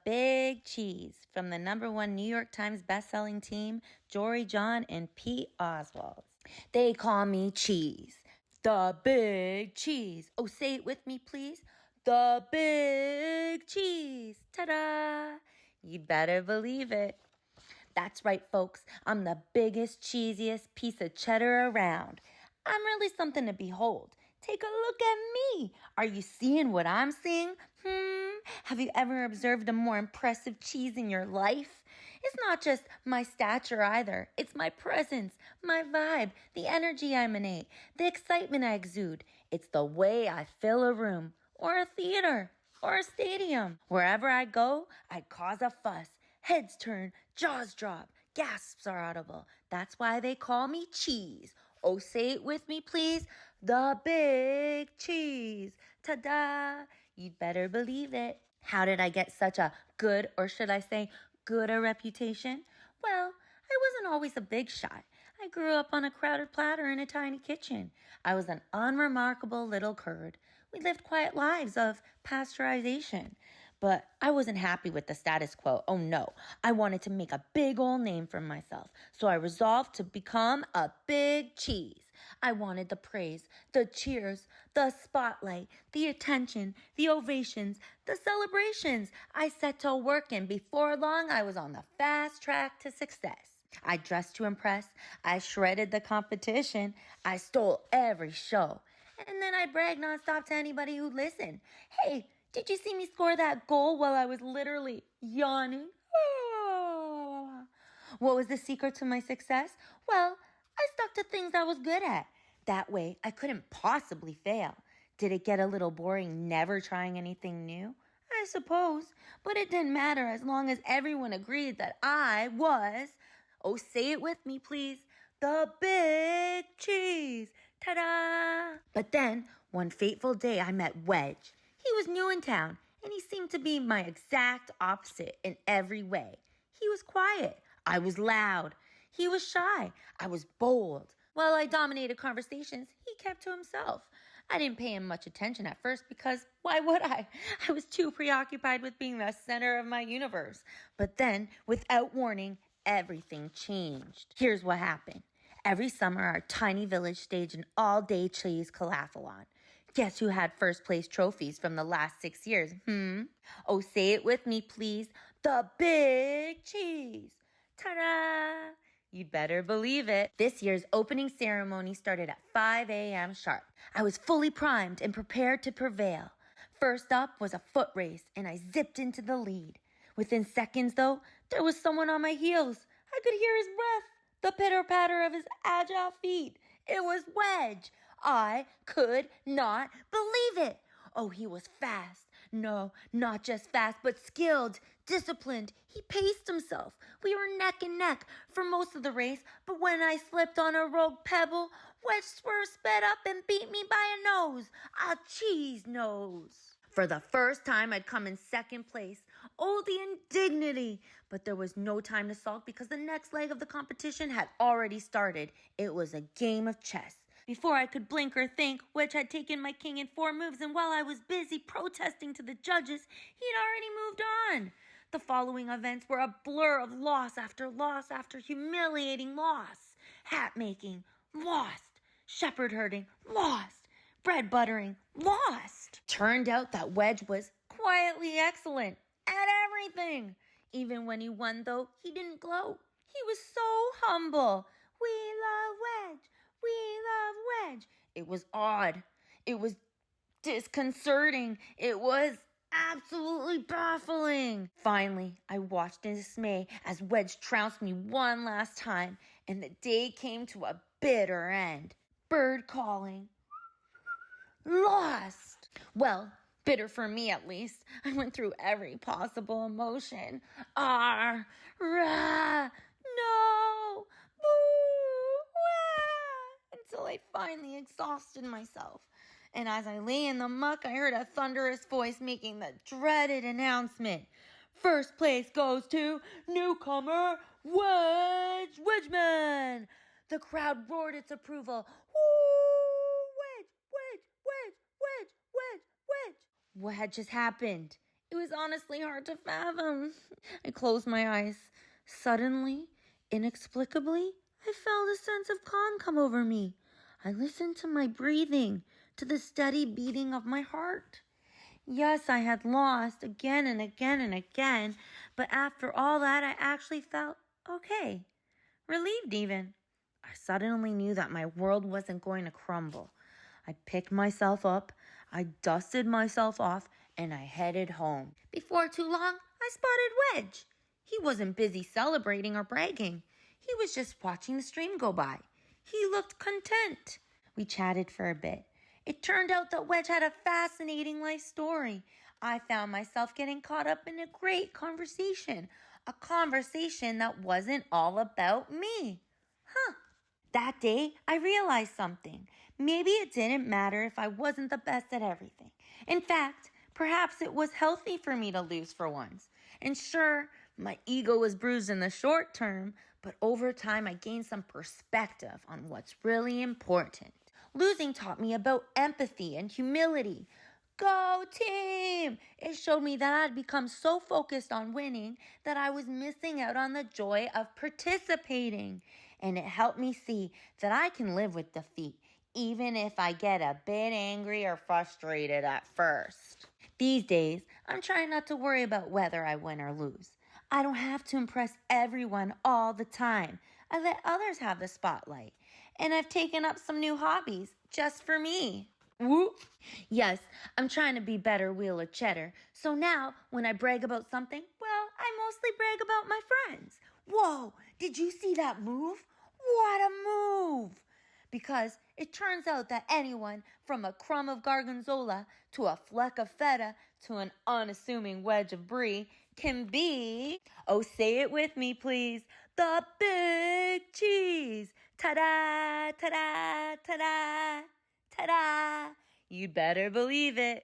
big cheese from the #1 New York Times bestselling team, Jory John and Pete Oswald. They call me Cheese. The big cheese. Oh, say it with me, please. The big cheese. Ta-da! You'd better believe it. That's right, folks. I'm the biggest, cheesiest piece of cheddar around. I'm really something to behold. Take a look at me. Are you seeing what I'm seeing? Have you ever observed a more impressive cheese in your life? It's not just my stature either. It's my presence, my vibe, the energy I emanate, the excitement I exude. It's the way I fill a room or a theater or a stadium. Wherever I go, I cause a fuss. Heads turn, jaws drop, gasps are audible. That's why they call me Cheese. Oh, say it with me, please. The big cheese. Ta-da! You'd better believe it. How did I get such a good, or should I say, good a reputation? Well, I wasn't always a big shot. I grew up on a crowded platter in a tiny kitchen. I was an unremarkable little curd. We lived quiet lives of pasteurization. But I wasn't happy with the status quo. Oh no, I wanted to make a big old name for myself. So I resolved to become a big cheese. I wanted the praise, the cheers, the spotlight, the attention, the ovations, the celebrations. I set to work, and before long I was on the fast track to success. I dressed to impress. I shredded the competition. I stole every show. And then I bragged nonstop to anybody who'd listen. Hey, did you see me score that goal while I was literally yawning? What was the secret to my success? Well, I stuck to things I was good at. That way, I couldn't possibly fail. Did it get a little boring never trying anything new? I suppose, but it didn't matter as long as everyone agreed that I was, oh, say it with me, please, the big cheese. Ta-da! But then, one fateful day, I met Wedge. He was new in town, and he seemed to be my exact opposite in every way. He was quiet. I was loud. He was shy. I was bold. While I dominated conversations, he kept to himself. I didn't pay him much attention at first because why would I? I was too preoccupied with being the center of my universe. But then, without warning, everything changed. Here's what happened. Every summer, our tiny village staged an all-day cheese-cathlon. Guess who had first place trophies from the last 6 years? Oh, say it with me, please. The big cheese. Ta-da! You'd better believe it. This year's opening ceremony started at 5 a.m. sharp. I was fully primed and prepared to prevail. First up was a foot race, and I zipped into the lead. Within seconds, though, there was someone on my heels. I could hear his breath, the pitter-patter of his agile feet. It was Wedge. I could not believe it. Oh, he was fast. No, not just fast, but skilled, disciplined. He paced himself. We were neck and neck for most of the race, but when I slipped on a rogue pebble, Wedge sped up and beat me by a nose. A cheese nose. For the first time, I'd come in second place. Oh, the indignity! But there was no time to sulk because the next leg of the competition had already started. It was a game of chess. Before I could blink or think, Wedge had taken my king in 4 moves, and while I was busy protesting to the judges, he'd already moved on. The following events were a blur of loss after humiliating loss. Hat making, lost. Shepherd herding, lost. Bread buttering, lost. Turned out that Wedge was quietly excellent at everything. Even when he won, though, he didn't gloat. He was so humble. We love Wedge. We love Wedge. It was odd. It was disconcerting. It was absolutely baffling. Finally, I watched in dismay as Wedge trounced me one last time, and the day came to a bitter end. Bird calling. Lost. Well, bitter for me at least. I went through every possible emotion. Rah, no, boo, wah, until I finally exhausted myself. And as I lay in the muck, I heard a thunderous voice making the dreaded announcement. First place goes to newcomer Wedgeman. The crowd roared its approval. Woo! Wedge! What had just happened? It was honestly hard to fathom. I closed my eyes. Suddenly, inexplicably, I felt a sense of calm come over me. I listened to my breathing, to the steady beating of my heart. Yes, I had lost again and again and again, but after all that, I actually felt okay. Relieved even. I suddenly knew that my world wasn't going to crumble. I picked myself up, I dusted myself off, and I headed home. Before too long, I spotted Wedge. He wasn't busy celebrating or bragging. He was just watching the stream go by. He looked content. We chatted for a bit. It turned out that Wedge had a fascinating life story. I found myself getting caught up in a great conversation. A conversation that wasn't all about me. That day, I realized something. Maybe it didn't matter if I wasn't the best at everything. In fact, perhaps it was healthy for me to lose for once. And sure, my ego was bruised in the short term, but over time I gained some perspective on what's really important. Losing taught me about empathy and humility. Go team! It showed me that I'd become so focused on winning that I was missing out on the joy of participating. And it helped me see that I can live with defeat, even if I get a bit angry or frustrated at first. These days, I'm trying not to worry about whether I win or lose. I don't have to impress everyone all the time. I let others have the spotlight. And I've taken up some new hobbies just for me. Whoop. Yes, I'm trying to be better wheel of cheddar. So now, when I brag about something, well, I mostly brag about my friends. Whoa, did you see that move? What a move! Because it turns out that anyone from a crumb of gorgonzola to a fleck of feta to an unassuming wedge of brie can be, oh, say it with me, please, the big cheese. Ta-da, ta-da, ta-da. Ta-da! You'd better believe it.